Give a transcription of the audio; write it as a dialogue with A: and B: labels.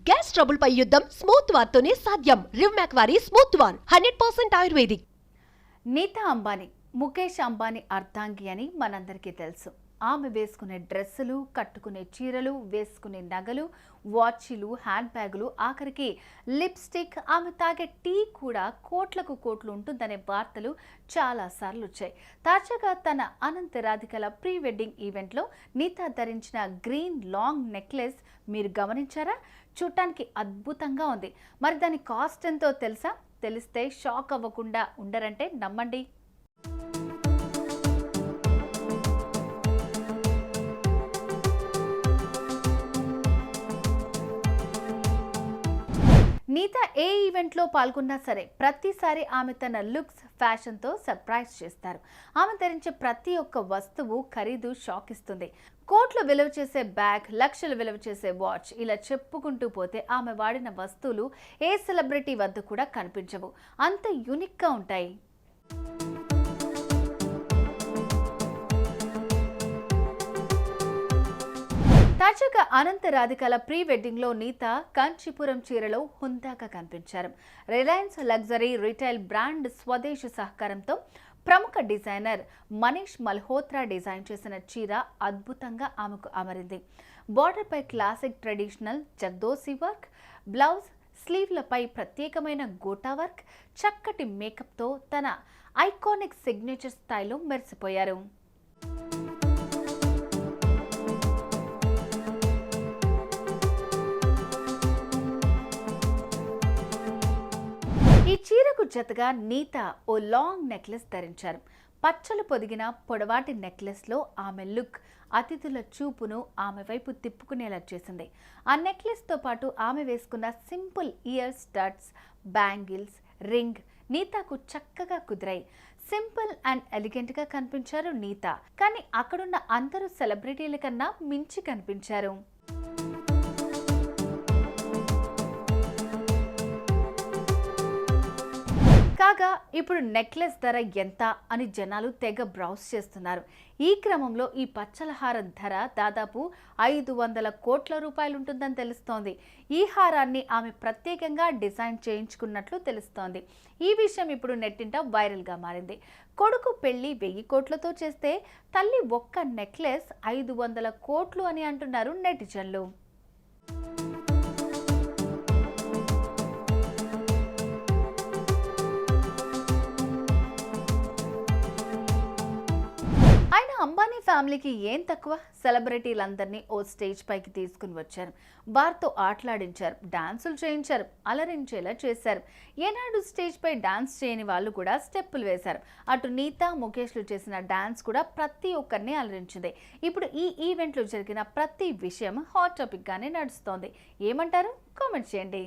A: Gas trouble పై యుద్ధం smooth war తోనే సాధ్యం. రివ్మాక్ వారి స్మూత్ వార్ 100% ఆయుర్వేదిక్.
B: నీతా అంబానీ ముఖేష్ అంబానీ అర్ధాంగి అని మనందరికీ తెలుసు. ఆమె వేసుకునే డ్రెస్సులు, కట్టుకునే చీరలు, వేసుకునే నగలు, వాచ్లు, హ్యాండ్ బ్యాగులు, ఆఖరికి లిప్స్టిక్, ఆమె తాగే టీ కూడా కోట్లకు కోట్లు ఉంటుందనే వార్తలు చాలాసార్లు వచ్చాయి. తాజాగా తన అనంత రాధికల ప్రీ వెడ్డింగ్ ఈవెంట్లో నీతా ధరించిన గ్రీన్ లాంగ్ నెక్లెస్ మీరు గమనించారా? చూడటానికి అద్భుతంగా ఉంది. మరి దాని కాస్ట్ ఎంతో తెలుసా? తెలిస్తే షాక్ అవ్వకుండా ఉండరంటే నమ్మండి. నీతా ఏ ఈవెంట్లో పాల్గొన్నా సరే ప్రతిసారి ఆమె తన లుక్స్, ఫ్యాషన్తో సర్ప్రైజ్ చేస్తారు. ఆమె ధరించే ప్రతి ఒక్క వస్తువు ఖరీదు షాక్ ఇస్తుంది. కోట్లు విలువ చేసే బ్యాగ్, లక్షలు విలువ చేసే వాచ్, ఇలా చెప్పుకుంటూ పోతే ఆమె వాడిన వస్తువులు ఏ సెలబ్రిటీ వద్ద కూడా కనిపించవు. అంత యూనిక్గా ఉంటాయి. తాజాగా అనంత రాధికల ప్రీ వెడ్డింగ్లో నీతా కాంచీపురం చీరలో హుందాగా కనిపించారు. Reliance luxury retail brand Swades సహకారంతో ప్రముఖ డిజైనర్ మనీష్ మల్హోత్రా డిజైన్ చేసిన చీర అద్భుతంగా ఆమెకు అమరింది. బార్డర్పై classic traditional zardozi work, blouse స్లీవ్లపై ప్రత్యేకమైన గోటా వర్క్, చక్కటి మేకప్తో తన ఐకానిక్ సిగ్నేచర్ స్థాయిలో మెరిసిపోయారు. ఈ చీరకు జతగా నీతా ఓ లాంగ్ నెక్లెస్ ధరించారు. పచ్చలు పొదిగిన పొడవాటి నెక్లెస్లో ఆమె లుక్ అతిథుల చూపును ఆమె వైపు తిప్పుకునేలా చేసింది. ఆ నెక్లెస్తో పాటు ఆమె వేసుకున్న simple ear studs, bangles, ring నీతాకు చక్కగా కుదిరాయి. సింపుల్ అండ్ ఎలిగెంట్గా కనిపించారు నీతా. కానీ అక్కడున్న అందరూ సెలబ్రిటీల కన్నా మించి కనిపించారు. కాగా ఇప్పుడు నెక్లెస్ ధర ఎంత అని జనాలు తెగ బ్రౌజ్ చేస్తున్నారు. ఈ క్రమంలో ఈ పచ్చల హారం ధర దాదాపు 500 కోట్ల రూపాయలు ఉంటుందని తెలుస్తోంది. ఈ హారాన్ని ఆమె ప్రత్యేకంగా డిజైన్ చేయించుకున్నట్లు తెలుస్తోంది. ఈ విషయం ఇప్పుడు నెట్టింట వైరల్గా మారింది. కొడుకు పెళ్లి 1000 కోట్లతో చేస్తే తల్లి ఒక్క నెక్లెస్ 500 కోట్లు అని అంటున్నారు నెటిజన్లు. అంబానీ ఫ్యామిలీకి ఏం తక్కువ? సెలబ్రిటీలందరినీ ఓ స్టేజ్ పైకి తీసుకుని వచ్చారు. వారితో ఆటలాడించారు, డాన్సులు చేయించారు, అలరించేలా చేశారు. ఏనాడు స్టేజ్ పై డాన్స్ చేయని వాళ్ళు కూడా స్టెప్పులు వేశారు. అటు నీతా, ముఖేష్లు చేసిన డాన్స్ కూడా ప్రతి ఒక్కరిని అలరించింది. ఇప్పుడు ఈ ఈవెంట్లో జరిగిన ప్రతి విషయం హాట్ టాపిక్ గానే నడుస్తోంది. ఏమంటారు? కామెంట్ చేయండి.